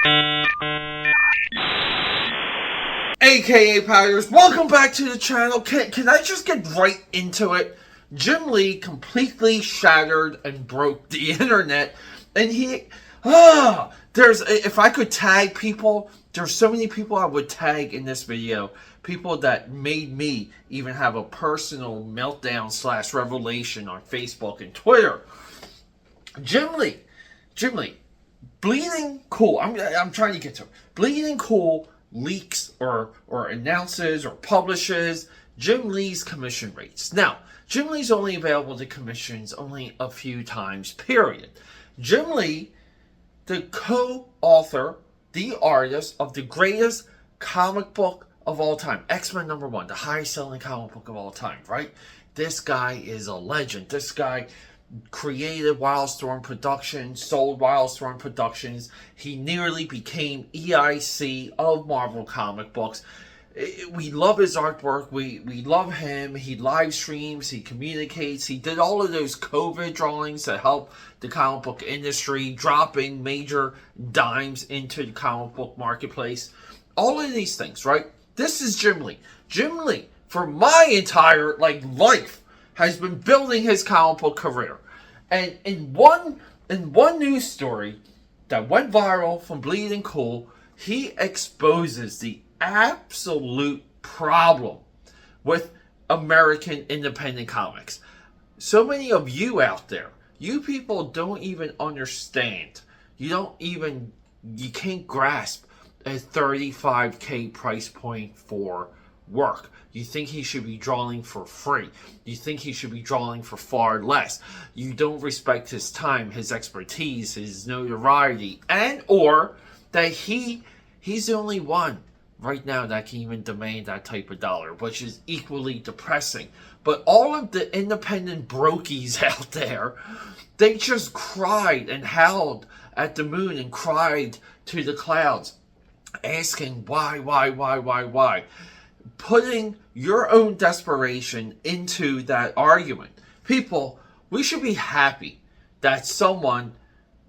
AKA Powders, welcome back to the channel. Can I just get right into it? Jim Lee completely shattered and broke the internet, and if I could tag people, there's so many people I would tag in this video. People that made me even have a personal meltdown / revelation on Facebook and Twitter. Jim Lee, Bleeding Cool. I'm trying to get to it. Bleeding Cool leaks or announces or publishes Jim Lee's commission rates. Now, Jim Lee's only available to commissions only a few times, period. Jim Lee, the co-author, the artist of the greatest comic book of all time, X-Men #1, the highest selling comic book of all time, right? This guy is a legend. This guy created Wildstorm Productions, sold Wildstorm Productions. He nearly became EIC of Marvel comic books. We love his artwork. We love him. He live streams. He communicates. He did all of those COVID drawings that help the comic book industry, dropping major dimes into the comic book marketplace. All of these things, right? This is Jim Lee. Jim Lee, for my entire life, has been building his comic book career. And in one news story that went viral from Bleeding Cool, he exposes the absolute problem with American independent comics. So many of you out there, you people don't even understand. You can't grasp a $35K price point for work. You think he should be drawing for free. You think he should be drawing for far less. You don't respect his time, his expertise, his notoriety, and or that he's the only one right now that can even demand that type of dollar, which is equally depressing. But all of the independent brokies out there, they just cried and howled at the moon and cried to the clouds, asking why? Putting your own desperation into that argument. People, we should be happy that someone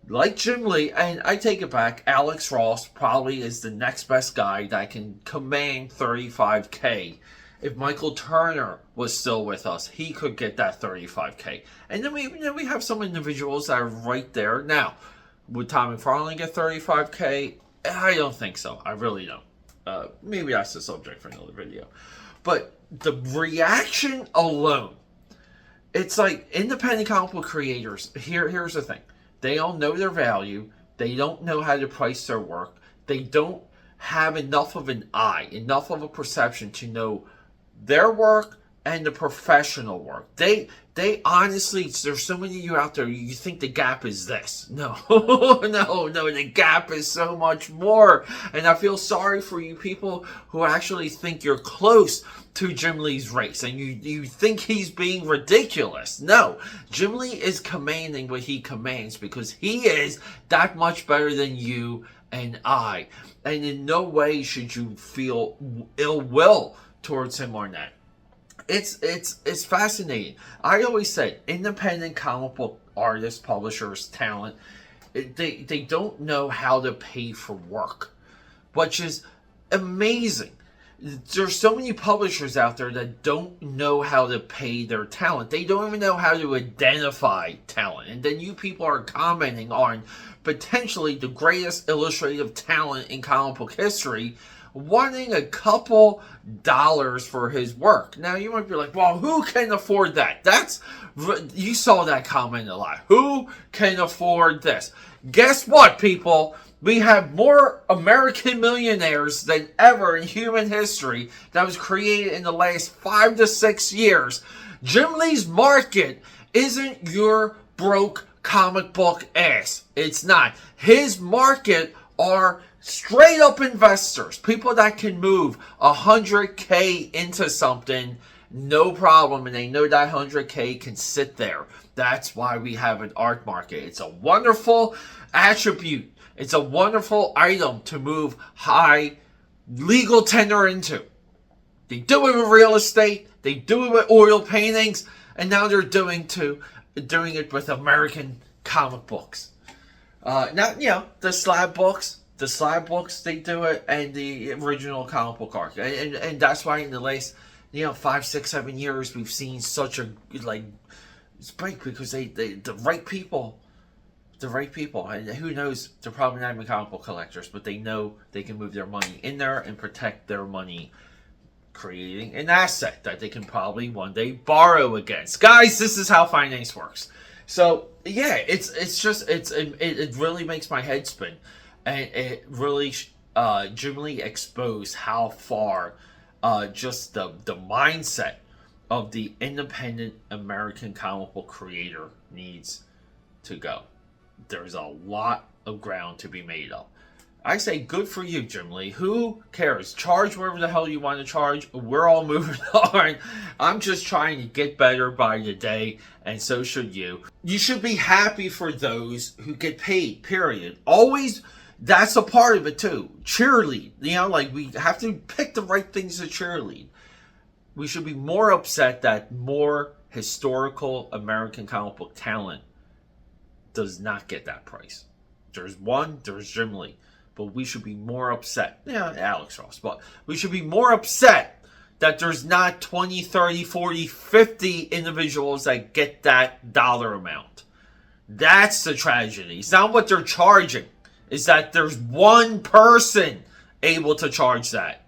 like Jim Lee, and I take it back, Alex Ross probably is the next best guy that can command $35K. If Michael Turner was still with us, he could get that $35K. And then we have some individuals that are right there. Now, would Tom McFarlane get $35K? I don't think so. I really don't. Maybe that's the subject for another video. But the reaction alone, it's like independent comic book creators, here's the thing. They don't know their value. They don't know how to price their work. They don't have enough of an eye, enough of a perception to know their work and the professional work. They honestly, there's so many of you out there, you think the gap is this. No, no, the gap is so much more. And I feel sorry for you people who actually think you're close to Jim Lee's race and you think he's being ridiculous. No, Jim Lee is commanding what he commands because he is that much better than you and I. And in no way should you feel ill will towards him or not. It's fascinating. I always said independent comic book artists, publishers, talent, they don't know how to pay for work, which is amazing. There's so many publishers out there that don't know how to pay their talent. They don't even know how to identify talent. And then you people are commenting on potentially the greatest illustrative talent in comic book history, wanting a couple dollars for his work. Now you might be like, well, who can afford that? You saw that comment a lot. Who can afford this? Guess what, people? We have more American millionaires than ever in human history that was created in the last 5 to 6 years. Jim Lee's market isn't your broke comic book ass. It's not. His market are straight up investors, people that can move $100K into something, no problem, and they know that $100K can sit there. That's why we have an art market. It's a wonderful attribute. It's a wonderful item to move high legal tender into. They do it with real estate, they do it with oil paintings, and now they're doing it with American comic books. Not, the slab books, the slab books, they do it, and the original comic book arc, and that's why in the last 5, 6, 7 years we've seen such a it's break, because they the right people. The right people, and who knows, they're probably not even comic book collectors, but they know they can move their money in there and protect their money, creating an asset that they can probably one day borrow against. Guys, this is how finance works. So yeah, it really makes my head spin, and it really Jim Lee exposed how far just the mindset of the independent American comic book creator needs to go. There's a lot of ground to be made up. I say good for you, Jim Lee. Who cares? Charge wherever the hell you want to charge. We're all moving on. I'm just trying to get better by the day, and so should you. You should be happy for those who get paid, period. Always, that's a part of it too. Cheerlead. We have to pick the right things to cheerlead. We should be more upset that more historical American comic book talent does not get that price. There's Jim Lee. But we should be more upset. Yeah, Alex Ross. But we should be more upset that there's not 20, 30, 40, 50 individuals that get that dollar amount. That's the tragedy. It's not what they're charging. It's that there's one person able to charge that.